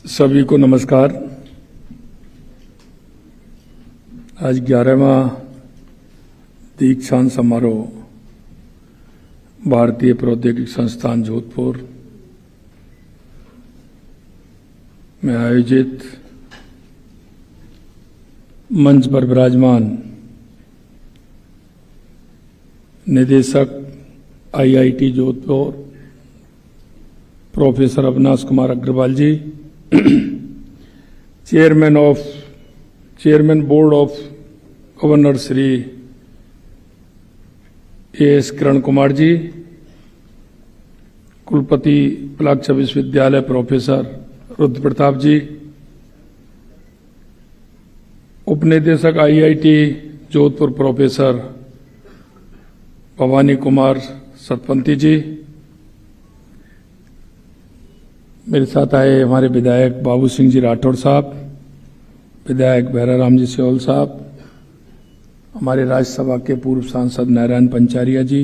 सभी को नमस्कार। आज 11वां दीक्षांत समारोह भारतीय प्रौद्योगिकी संस्थान जोधपुर में आयोजित मंच पर विराजमान निदेशक IIT Jodhpur professor Avinash Kumar Agrawal ji, chairman board of governor Shri S Kiran Kumar ji, कुलपति प्लाक्ष विश्वविद्यालय प्रोफेसर रुद्र प्रताप जी, उपनिदेशक आईआईटी जोधपुर प्रोफेसर भवानी कुमार सतपंथी जी, मेरे साथ आए हमारे विधायक बाबू सिंह जी राठौड़ साहब, विधायक भैराराम जी सियोल साहब, हमारे राज्यसभा के पूर्व सांसद नारायण पंचारिया जी,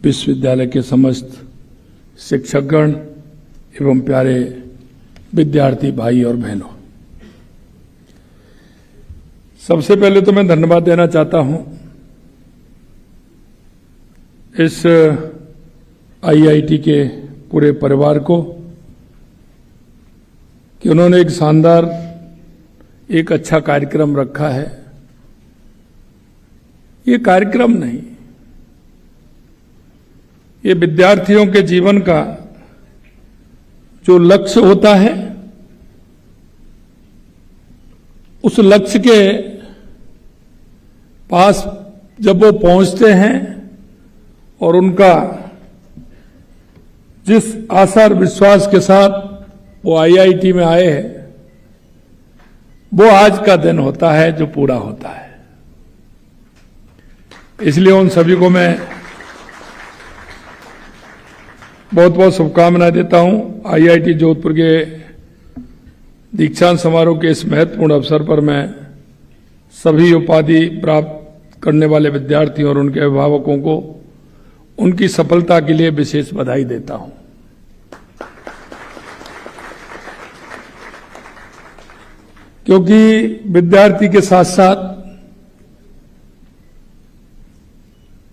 विश्वविद्यालय के समस्त शिक्षकगण एवं प्यारे विद्यार्थी भाई और बहनों, सबसे पहले तो मैं धन्यवाद देना चाहता हूं इस आईआईटी के पूरे परिवार को कि उन्होंने एक शानदार एक अच्छा कार्यक्रम रखा है। ये कार्यक्रम नहीं, ये विद्यार्थियों के जीवन का जो लक्ष्य होता है उस लक्ष्य के पास जब वो पहुंचते हैं और उनका जिस आशा और विश्वास के साथ वो आईआईटी में आए हैं, वो आज का दिन होता है जो पूरा होता है। इसलिए उन सभी को मैं बहुत बहुत शुभकामनाएं देता हूं। आईआईटी जोधपुर के दीक्षांत समारोह के इस महत्वपूर्ण अवसर पर मैं सभी उपाधि प्राप्त करने वाले विद्यार्थियों और उनके अभिभावकों को उनकी सफलता के लिए विशेष बधाई देता हूं। क्योंकि विद्यार्थी के साथ साथ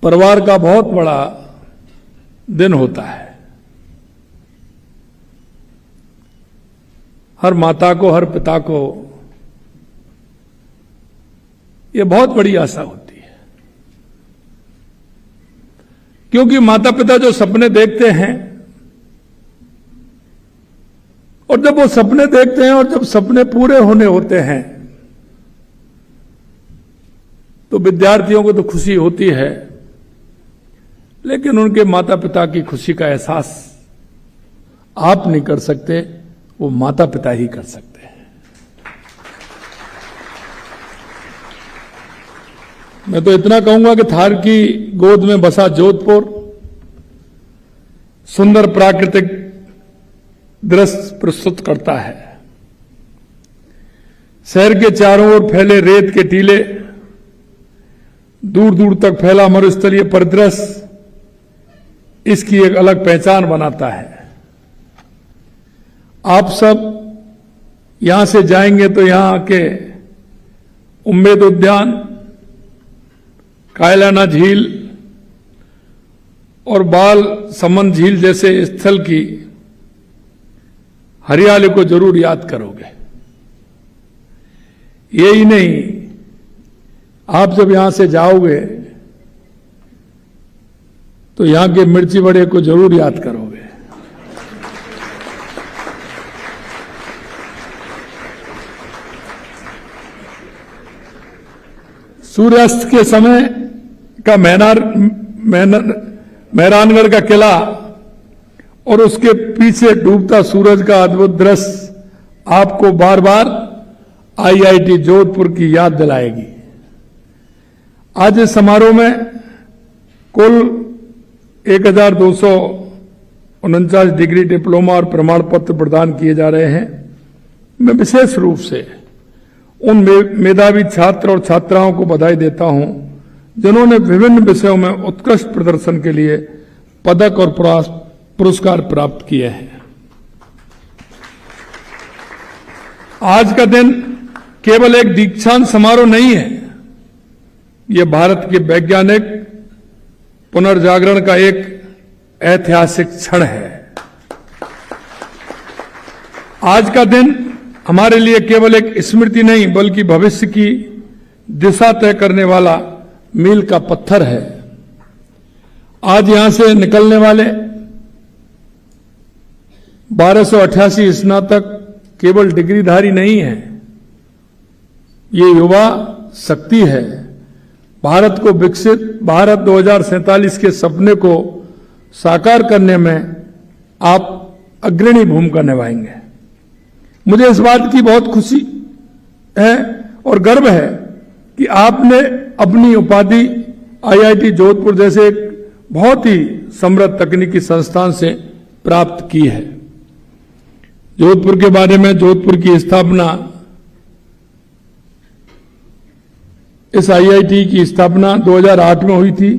परिवार का बहुत बड़ा दिन होता है। हर माता को, हर पिता को ये बहुत बड़ी आशा होती है, क्योंकि माता पिता जो सपने देखते हैं और जब वो सपने देखते हैं और जब सपने पूरे होने होते हैं तो विद्यार्थियों को तो खुशी होती है, लेकिन उनके माता पिता की खुशी का एहसास आप नहीं कर सकते, वो माता पिता ही कर सकते हैं। मैं तो इतना कहूंगा कि थार की गोद में बसा जोधपुर सुंदर प्राकृतिक दृश्य प्रस्तुत करता है। शहर के चारों ओर फैले रेत के टीले, दूर दूर तक फैला मरुस्थलीय परिदृश्य इसकी एक अलग पहचान बनाता है। आप सब यहां से जाएंगे तो यहां के उम्मेद उद्यान, कायलाना झील और बाल समंद झील जैसे स्थल की हरियाली को जरूर याद करोगे। यही नहीं, आप जब यहां से जाओगे तो यहां के मिर्ची बड़े को जरूर याद करोगे। सूर्यास्त के समय का मेहरानगढ़ का किला और उसके पीछे डूबता सूरज का अद्भुत दृश्य आपको बार बार आईआईटी जोधपुर की याद दिलाएगी। आज इस समारोह में कुल 1249 डिग्री डिप्लोमा और प्रमाण पत्र प्रदान किए जा रहे हैं। मैं विशेष रूप से उन मेधावी छात्र और छात्राओं को बधाई देता हूं जिन्होंने विभिन्न विषयों में उत्कृष्ट प्रदर्शन के लिए पदक और पुरस्कार प्राप्त किए हैं। आज का दिन केवल एक दीक्षांत समारोह नहीं है, ये भारत के वैज्ञानिक पुनर्जागरण का एक ऐतिहासिक क्षण है। आज का दिन हमारे लिए केवल एक स्मृति नहीं बल्कि भविष्य की दिशा तय करने वाला मील का पत्थर है। आज यहां से निकलने वाले 1288 स्नातक केवल डिग्रीधारी नहीं है, ये युवा शक्ति है। भारत को विकसित भारत 2047 के सपने को साकार करने में आप अग्रणी भूमिका निभाएंगे। मुझे इस बात की बहुत खुशी है और गर्व है कि आपने अपनी उपाधि आईआईटी जोधपुर जैसे एक बहुत ही समृद्ध तकनीकी संस्थान से प्राप्त की है। जोधपुर के बारे में, जोधपुर की स्थापना, इस आईआईटी की स्थापना 2008 में हुई थी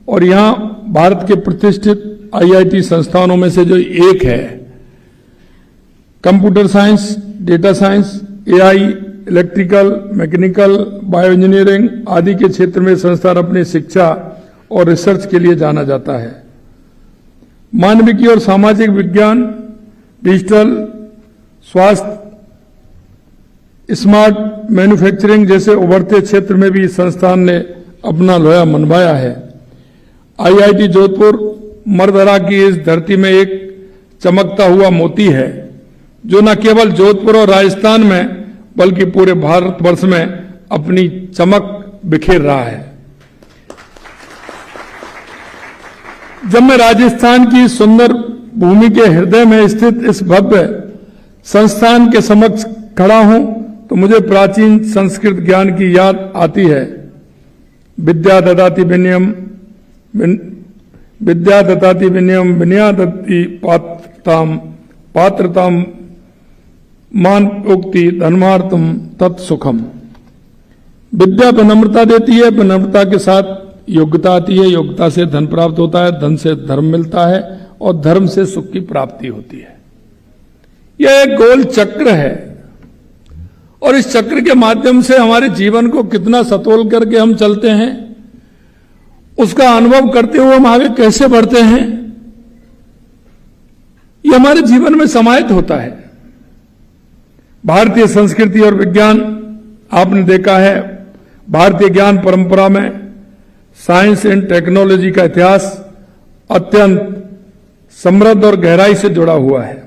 और यहां भारत के प्रतिष्ठित आईआईटी संस्थानों में से जो एक है। Computer science, data science, AI, electrical, mechanical, bio engineering आदि के क्षेत्र में संस्थान अपनी शिक्षा और रिसर्च के लिए जाना जाता है। मानविकी और सामाजिक विज्ञान, डिजिटल, स्वास्थ्य, स्मार्ट मैन्युफैक्चरिंग जैसे उभरते क्षेत्र में भी इस संस्थान ने अपना लोहा मनवाया है। आईआईटी जोधपुर मरदरा की इस धरती में एक चमकता हुआ मोती है जो न केवल जोधपुर और राजस्थान में बल्कि पूरे भारतवर्ष में अपनी चमक बिखेर रहा है। जब मैं राजस्थान की सुंदर भूमि के हृदय में स्थित इस भव्य संस्थान के समक्ष खड़ा हूं तो मुझे प्राचीन संस्कृत ज्ञान की याद आती है। विद्या ददाति विनयम, विद्या ददाति विनयम, विनया दत्ति पात्रताम, पात्रताम मान उक्ति धर्मार्थम तत्सुखम। विद्या विनम्रता देती है, विनम्रता के साथ योग्यता आती है, योग्यता से धन प्राप्त होता है, धन से धर्म मिलता है और धर्म से सुख की प्राप्ति होती है। यह एक गोल चक्र है और इस चक्र के माध्यम से हमारे जीवन को कितना सतोल करके हम चलते हैं, उसका अनुभव करते हुए हम आगे कैसे बढ़ते हैं, यह हमारे जीवन में समाहित होता है। भारतीय संस्कृति और विज्ञान आपने देखा है, भारतीय ज्ञान परंपरा में साइंस एंड टेक्नोलॉजी का इतिहास अत्यंत समृद्ध और गहराई से जुड़ा हुआ है।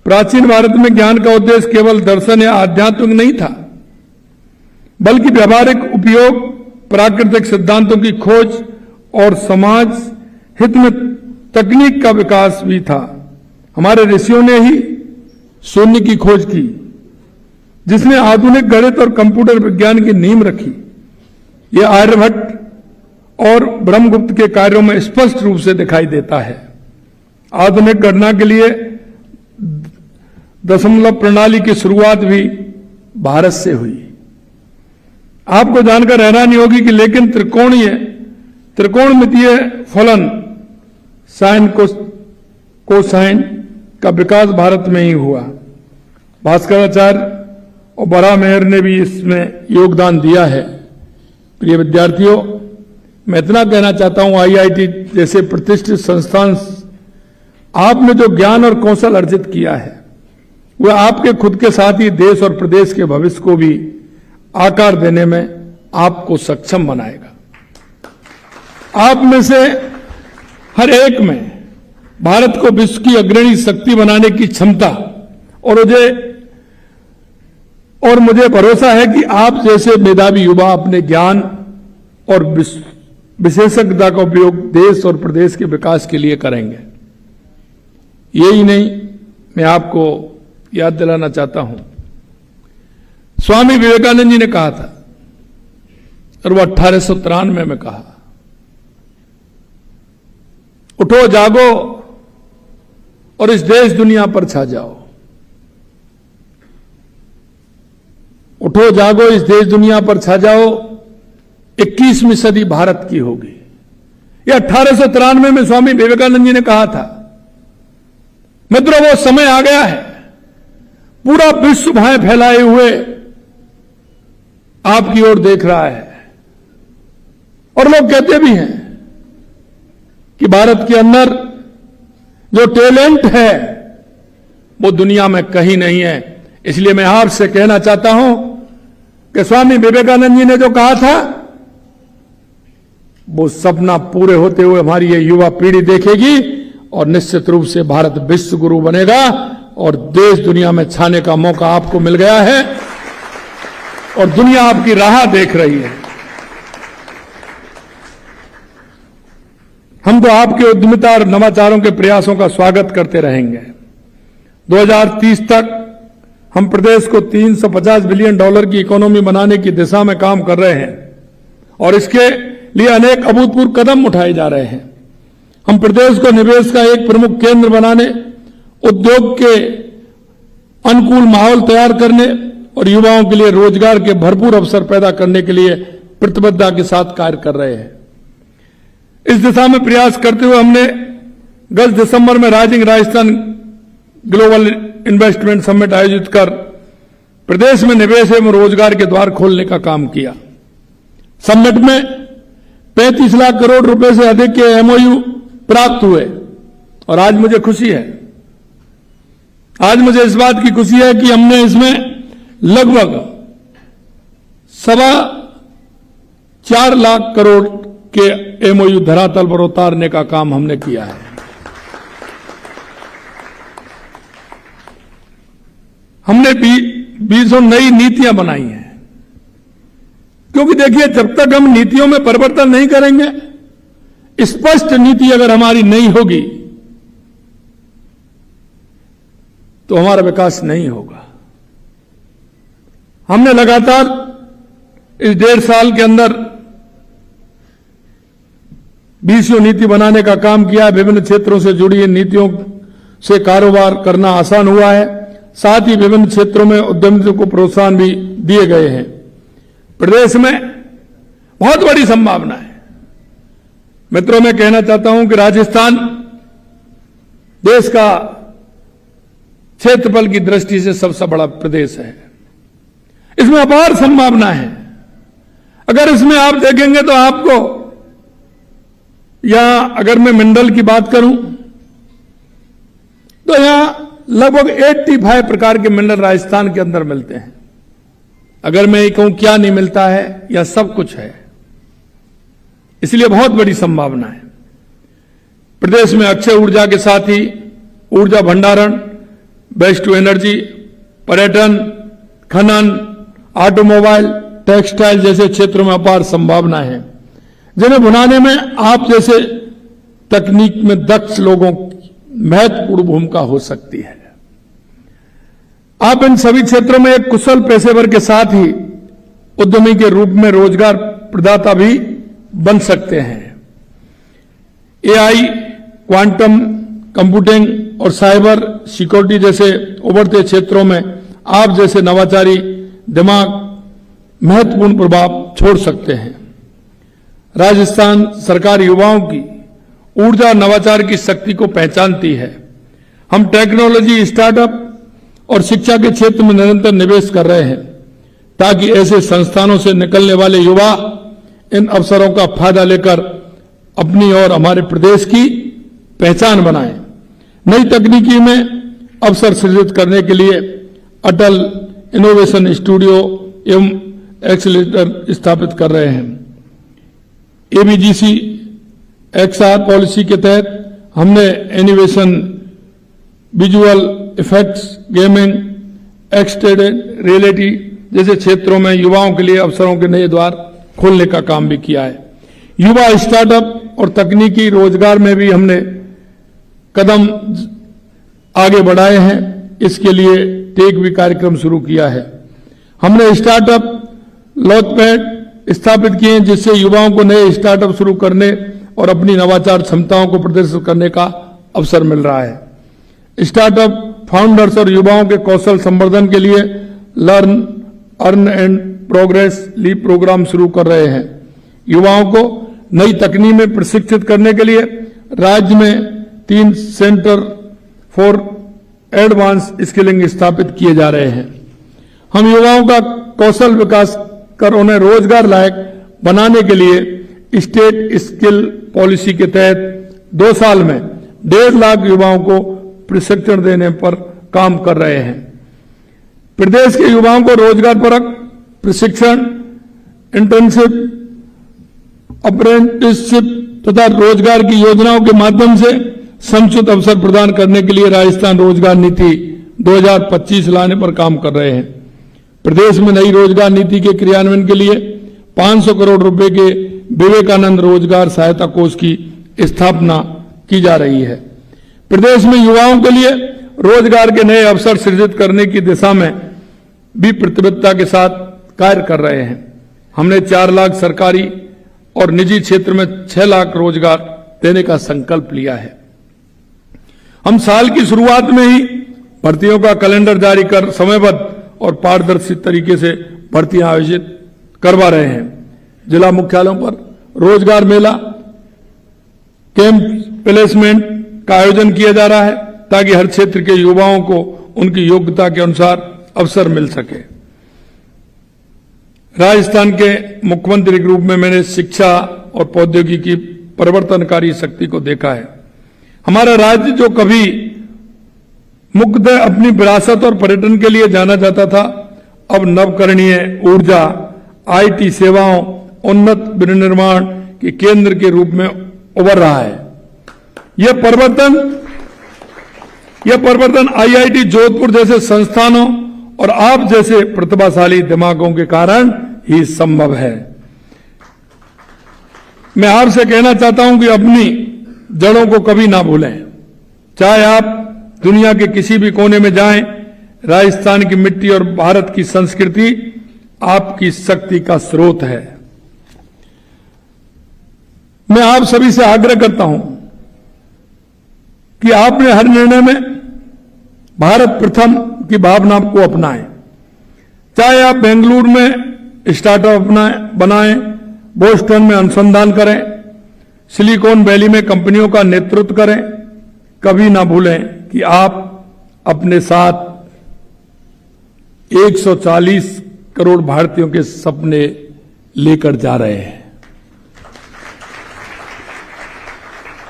प्राचीन भारत में ज्ञान का उद्देश्य केवल दर्शन या आध्यात्मिक नहीं था, बल्कि व्यावहारिक उपयोग, प्राकृतिक सिद्धांतों की खोज और समाज हित में तकनीक का विकास भी था। हमारे ऋषियों ने ही शून्य की खोज की, जिसने आधुनिक गणित और कंप्यूटर विज्ञान की नींव रखी। यह आर्यभट्ट और ब्रह्मगुप्त के कार्यों में स्पष्ट रूप से दिखाई देता है। आधुनिक गणना के लिए दशमलव प्रणाली की शुरुआत भी भारत से हुई। आपको जानकर हैरानी होगी कि लेकिन त्रिकोणमितीय फलन साइन कोसाइन का विकास भारत में ही हुआ। भास्कराचार्य और बरामेहर ने भी इसमें योगदान दिया है। प्रिय विद्यार्थियों, मैं इतना कहना चाहता हूं, आईआईटी जैसे प्रतिष्ठित संस्थान आपने जो ज्ञान और कौशल अर्जित किया है वह आपके खुद के साथ ही देश और प्रदेश के भविष्य को भी आकार देने में आपको सक्षम बनाएगा। आप में से हर एक में भारत को विश्व की अग्रणी शक्ति बनाने की क्षमता और मुझे भरोसा है कि आप जैसे मेधावी युवा अपने ज्ञान और विशेषज्ञता का उपयोग देश और प्रदेश के विकास के लिए करेंगे। यही नहीं, मैं आपको याद दिलाना चाहता हूं, स्वामी विवेकानंद जी ने कहा था और वो 1893 में कहा, उठो जागो और इस देश दुनिया पर छा जाओ। उठो जागो, इस देश दुनिया पर छा जाओ, 21वीं सदी भारत की होगी। यह 1893 में स्वामी विवेकानंद जी ने कहा था। मित्रों, वो समय आ गया है, पूरा विश्व भय फैलाए हुए आपकी ओर देख रहा है। और लोग कहते भी हैं कि भारत के अंदर जो टैलेंट है वो दुनिया में कहीं नहीं है। इसलिए मैं आपसे कहना चाहता हूं कि स्वामी विवेकानंद जी ने जो कहा था वो सपना पूरे होते हुए हमारी ये युवा पीढ़ी देखेगी और निश्चित रूप से भारत विश्व गुरु बनेगा और देश दुनिया में छाने का मौका आपको मिल गया है और दुनिया आपकी राह देख रही है। हम तो आपके उद्यमिता और नवाचारों के प्रयासों का स्वागत करते रहेंगे। 2030 तक हम प्रदेश को $350 बिलियन की इकोनॉमी बनाने की दिशा में काम कर रहे हैं और इसके लिए अनेक अभूतपूर्व कदम उठाए जा रहे हैं। हम प्रदेश को निवेश का एक प्रमुख केंद्र बनाने, उद्योग के अनुकूल माहौल तैयार करने और युवाओं के लिए रोजगार के भरपूर अवसर पैदा करने के लिए प्रतिबद्धता के साथ कार्य कर रहे हैं। इस दिशा में प्रयास करते हुए हमने गत दिसंबर में rising Rajasthan global investment summit आयोजित कर प्रदेश में निवेश एवं रोजगार के द्वार खोलने का काम किया। समिट में 35 लाख करोड़ रुपए से अधिक के एमओयू प्राप्त हुए और आज मुझे खुशी है, आज मुझे इस बात की खुशी है कि हमने इसमें लगभग 4.25 लाख करोड़ के एमओयू धरातल पर उतारने का काम हमने किया है। हमने 20 नई नीतियां बनाई हैं, क्योंकि देखिए जब तक हम नीतियों में परिवर्तन नहीं करेंगे, स्पष्ट नीति अगर हमारी नहीं होगी तो हमारा विकास नहीं होगा। हमने लगातार इस 1.5 साल के अंदर 20 नीति बनाने का काम किया। विभिन्न क्षेत्रों से जुड़ी इन नीतियों से कारोबार करना आसान हुआ है, साथ ही विभिन्न क्षेत्रों में उद्यमिता को प्रोत्साहन भी दिए गए हैं। प्रदेश में बहुत बड़ी संभावना है। मित्रों, मैं कहना चाहता हूं कि राजस्थान देश का क्षेत्रफल की दृष्टि से सबसे बड़ा प्रदेश है। इसमें अपार संभावना है। अगर इसमें आप देखेंगे तो आपको, या अगर मैं मंडल की बात करूं तो यहां लगभग 85 प्रकार के मिनरल राजस्थान के अंदर मिलते हैं। अगर मैं ये कहूं क्या नहीं मिलता है, या सब कुछ है। इसलिए बहुत बड़ी संभावना है। प्रदेश में अक्षय ऊर्जा के साथ ही ऊर्जा भंडारण, वेस्ट टू एनर्जी, पर्यटन, खनन, ऑटोमोबाइल, टेक्सटाइल जैसे क्षेत्रों में अपार संभावना है, जिन्हें बनाने में आप जैसे तकनीक में दक्ष लोगों की महत्वपूर्ण भूमिका हो सकती है। आप इन सभी क्षेत्रों में एक कुशल पेशेवर के साथ ही उद्यमी के रूप में रोजगार प्रदाता भी बन सकते हैं। एआई, क्वांटम कंप्यूटिंग और साइबर सिक्योरिटी जैसे उभरते क्षेत्रों में आप जैसे नवाचारी दिमाग महत्वपूर्ण प्रभाव छोड़ सकते हैं। राजस्थान सरकार युवाओं की ऊर्जा नवाचार की शक्ति को पहचानती है। हम टेक्नोलॉजी, स्टार्टअप और शिक्षा के क्षेत्र में निरंतर निवेश कर रहे हैं, ताकि ऐसे संस्थानों से निकलने वाले युवा इन अवसरों का फायदा लेकर अपनी और हमारे प्रदेश की पहचान बनाएं। नई तकनीकी में अवसर सृजित करने के लिए अटल इनोवेशन स्टूडियो एवं एक्सीलरेटर स्थापित कर रहे हैं। एबीजीसी एक्सआर पॉलिसी के तहत हमने innovation, visual effects, gaming, extended reality जैसे क्षेत्रों में युवाओं के लिए अवसरों के नए द्वार खोलने का काम भी किया है। युवा स्टार्टअप और तकनीकी रोजगार में भी हमने कदम आगे बढ़ाए हैं। इसके लिए टेक भी कार्यक्रम शुरू किया है। हमने स्टार्टअप लॉन्चपैड स्थापित किए हैं, जिससे युवाओं को नए स्टार्टअप शुरू करने और अपनी नवाचार क्षमताओं को प्रदर्शित करने का अवसर मिल रहा है। स्टार्टअप फाउंडर्स और युवाओं के कौशल संवर्धन के लिए learn, earn and progress leap program शुरू कर रहे हैं। युवाओं को नई तकनीक में प्रशिक्षित करने के लिए राज्य में 3 सेंटर फॉर एडवांस स्किलिंग स्थापित किए जा रहे हैं। हम युवाओं का कौशल विकास कर उन्हें रोजगार लायक बनाने के लिए स्टेट स्किल पॉलिसी के तहत 2 साल में 1.5 लाख युवाओं को प्रशिक्षण देने पर काम कर रहे हैं। प्रदेश के युवाओं को रोजगार परक प्रशिक्षण, इंटर्नशिप, अप्रेंटिसशिप तथा रोजगार की योजनाओं के माध्यम से समुचित अवसर प्रदान करने के लिए राजस्थान रोजगार नीति 2025 लाने पर काम कर रहे हैं। प्रदेश में नई रोजगार नीति के क्रियान्वयन के लिए 500 करोड़ रुपए के विवेकानंद रोजगार सहायता कोष की स्थापना की जा रही है। प्रदेश में युवाओं के लिए रोजगार के नए अवसर सृजित करने की दिशा में भी प्रतिबद्धता के साथ कार्य कर रहे हैं। हमने 4 लाख सरकारी और निजी क्षेत्र में 6 लाख रोजगार देने का संकल्प लिया है। हम साल की शुरुआत में ही भर्तियों का कैलेंडर जारी कर समयबद्ध और पारदर्शी तरीके से भर्तियां आयोजित करवा रहे हैं। जिला मुख्यालयों पर रोजगार मेला, कैंप प्लेसमेंट का आयोजन किया जा रहा है ताकि हर क्षेत्र के युवाओं को उनकी योग्यता के अनुसार अवसर मिल सके। राजस्थान के मुख्यमंत्री के रूप में मैंने शिक्षा और प्रौद्योगिकी परिवर्तनकारी शक्ति को देखा है। हमारा राज्य जो कभी मुख्यतः अपनी विरासत और पर्यटन के लिए जाना जाता था, अब नवकरणीय ऊर्जा, आईटी सेवाओं, उन्नत विनिर्माण के केंद्र के रूप में उभर रहा है। यह परिवर्तन आईआईटी जोधपुर जैसे संस्थानों और आप जैसे प्रतिभाशाली दिमागों के कारण ही संभव है। मैं आपसे कहना चाहता हूं कि अपनी जड़ों को कभी ना भूलें। चाहे आप दुनिया के किसी भी कोने में जाएं, राजस्थान की मिट्टी और भारत की संस्कृति आपकी शक्ति का स्रोत है। मैं आप सभी से आग्रह करता हूं कि आपने हर निर्णय में भारत प्रथम की भावना को अपनाएं। चाहे आप बेंगलुरु में स्टार्टअप बनाएं, बोस्टन में अनुसंधान करें, सिलिकॉन वैली में कंपनियों का नेतृत्व करें, कभी ना भूलें कि आप अपने साथ 140 करोड़ भारतीयों के सपने लेकर जा रहे हैं।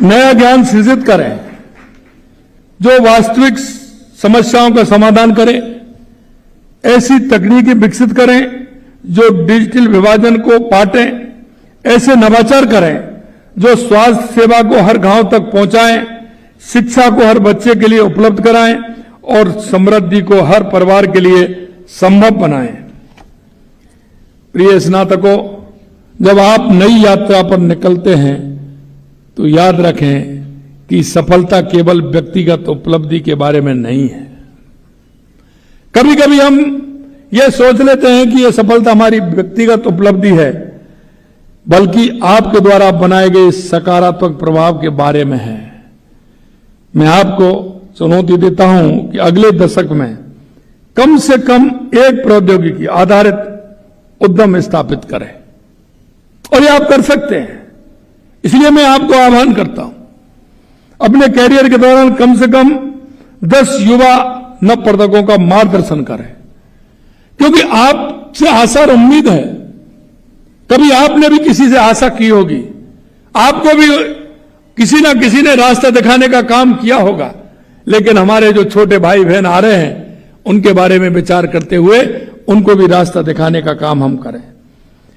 नया ज्ञान सृजित करें जो वास्तविक समस्याओं का समाधान करें। ऐसी तकनीकी विकसित करें जो डिजिटल विभाजन को पाटें। ऐसे नवाचार करें जो स्वास्थ्य सेवा को हर गांव तक पहुंचाएं, शिक्षा को हर बच्चे के लिए उपलब्ध कराएं और समृद्धि को हर परिवार के लिए संभव बनाएं। प्रिय स्नातकों, जब आप नई यात्रा पर निकलते हैं तो याद रखें कि सफलता केवल व्यक्तिगत उपलब्धि के बारे में नहीं है। कभी कभी हम यह सोच लेते हैं कि यह सफलता हमारी व्यक्तिगत उपलब्धि है, बल्कि आपके द्वारा बनाए गए सकारात्मक प्रभाव के बारे में है। मैं आपको चुनौती देता हूं कि अगले दशक में कम से कम एक प्रौद्योगिकी आधारित उद्यम स्थापित करें, और ये आप कर सकते हैं। इसलिए मैं आपको आह्वान करता हूं, अपने कैरियर के दौरान कम से कम 10 युवा नवप्रवर्तकों का मार्गदर्शन करें, क्योंकि आपसे आशा और उम्मीद है। कभी आपने भी किसी से आशा की होगी, आपको भी किसी ना किसी ने रास्ता दिखाने का काम किया होगा, लेकिन हमारे जो छोटे भाई बहन आ रहे हैं उनके बारे में विचार करते हुए उनको भी रास्ता दिखाने का काम हम करें।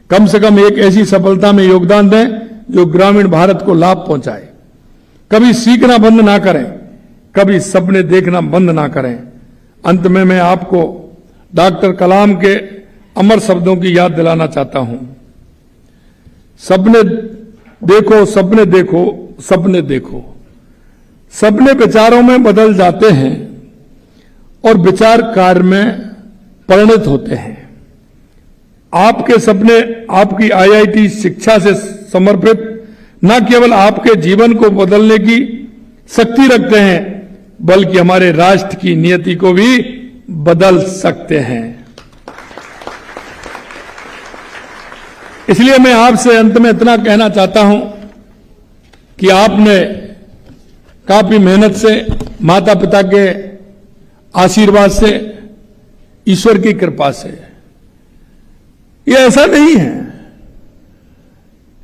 कम से कम एक ऐसी सफलता में योगदान दें जो ग्रामीण भारत को लाभ पहुंचाए। कभी सीखना बंद ना करें, कभी सपने देखना बंद ना करें। अंत में मैं आपको डॉक्टर कलाम के अमर शब्दों की याद दिलाना चाहता हूं। सपने देखो, सपने देखो, सपने देखो। सपने विचारों में बदल जाते हैं और विचार कार्य में परिणत होते हैं। आपके सपने आपकी आईआईटी शिक्षा से समर्पित न केवल आपके जीवन को बदलने की शक्ति रखते हैं, बल्कि हमारे राष्ट्र की नियति को भी बदल सकते हैं। इसलिए मैं आपसे अंत में इतना कहना चाहता हूं कि आपने काफी मेहनत से माता पिता के आशीर्वाद से, ईश्वर की कृपा से। ये ऐसा नहीं है,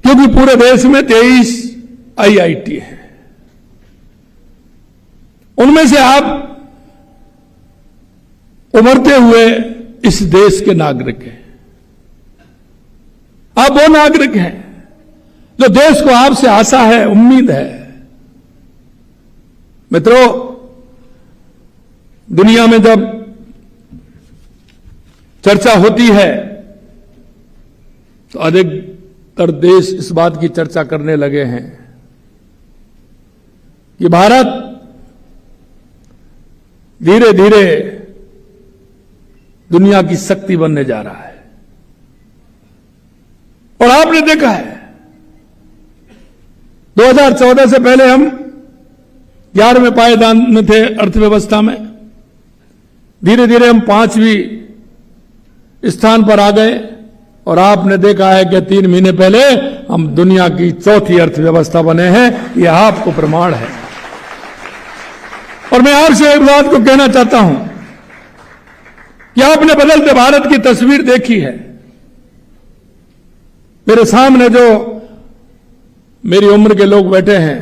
क्योंकि पूरे देश में 23 IIT है, उनमें से आप उभरते हुए इस देश के नागरिक हैं। आप वो नागरिक हैं जो देश को आपसे आशा है, उम्मीद है। मित्रों, दुनिया में जब चर्चा होती है तो अधिकतर देश इस बात की चर्चा करने लगे हैं कि भारत धीरे धीरे दुनिया की शक्ति बनने जा रहा है। और आपने देखा है 2014 से पहले हम 11वें पायदान में थे अर्थव्यवस्था में, धीरे धीरे हम 5वीं स्थान पर आ गए और आपने देखा है कि 3 महीने पहले हम दुनिया की 4थी अर्थव्यवस्था बने हैं। यह आपको प्रमाण है। और मैं आपसे एक बात को कहना चाहता हूं कि आपने बदलते भारत की तस्वीर देखी है। मेरे सामने जो मेरी उम्र के लोग बैठे हैं,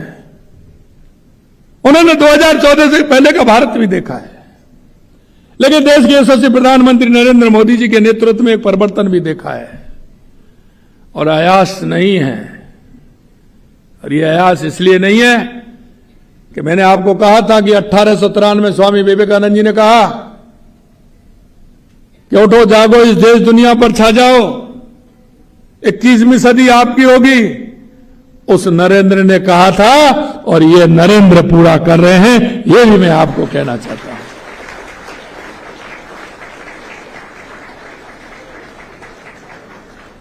उन्होंने 2014 से पहले का भारत भी देखा है, लेकिन देश के यशस्वी प्रधानमंत्री नरेंद्र मोदी जी के नेतृत्व में एक परिवर्तन भी देखा है। और आयास नहीं है, और यह आयास इसलिए नहीं है कि मैंने आपको कहा था कि 1893 में स्वामी विवेकानंद जी ने कहा कि उठो जागो, इस देश दुनिया पर छा जाओ, 21वीं सदी आपकी होगी। उस नरेंद्र ने कहा था और ये नरेंद्र पूरा कर रहे हैं। ये भी मैं आपको कहना चाहता हूं।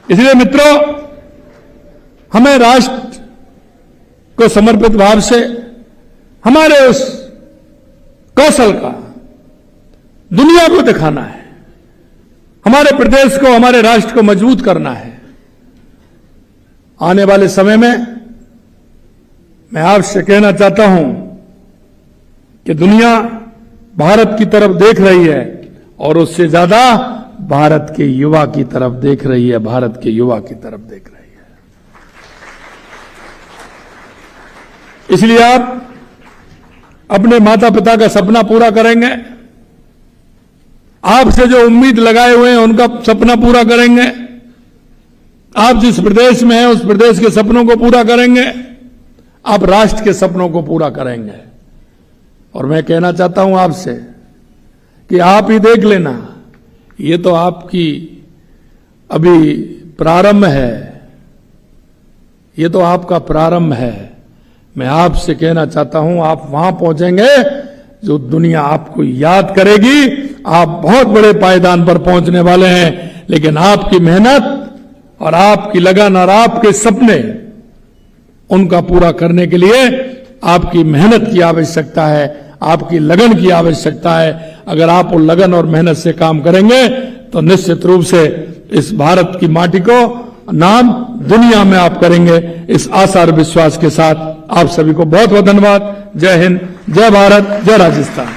इसलिए मित्रों, हमें राष्ट्र को समर्पित भाव से हमारे उस कौशल का दुनिया को दिखाना है, हमारे प्रदेश को, हमारे राष्ट्र को मजबूत करना है। आने वाले समय में मैं आपसे कहना चाहता हूं कि दुनिया भारत की तरफ देख रही है और उससे ज्यादा भारत के युवा की तरफ देख रही है, भारत के युवा की तरफ देख रही है। इसलिए आप अपने माता पिता का सपना पूरा करेंगे, आपसे जो उम्मीद लगाए हुए हैं उनका सपना पूरा करेंगे, आप जिस प्रदेश में हैं उस प्रदेश के सपनों को पूरा करेंगे, आप राष्ट्र के सपनों को पूरा करेंगे। और मैं कहना चाहता हूं आपसे कि आप ही देख लेना, ये तो आपकी अभी प्रारंभ है, ये तो आपका प्रारंभ है। मैं आपसे कहना चाहता हूं, आप वहां पहुंचेंगे जो दुनिया आपको याद करेगी। आप बहुत बड़े पायदान पर पहुंचने वाले हैं, लेकिन आपकी मेहनत और आपकी लगन और आपके सपने, उनका पूरा करने के लिए आपकी मेहनत की आवश्यकता है, आपकी लगन की आवश्यकता है। अगर आप उन लगन और मेहनत से काम करेंगे तो निश्चित रूप से इस भारत की माटी को नाम दुनिया में आप करेंगे। इस आशा और विश्वास के साथ आप सभी को बहुत बहुत धन्यवाद। जय हिंद, जय भारत, जय राजस्थान।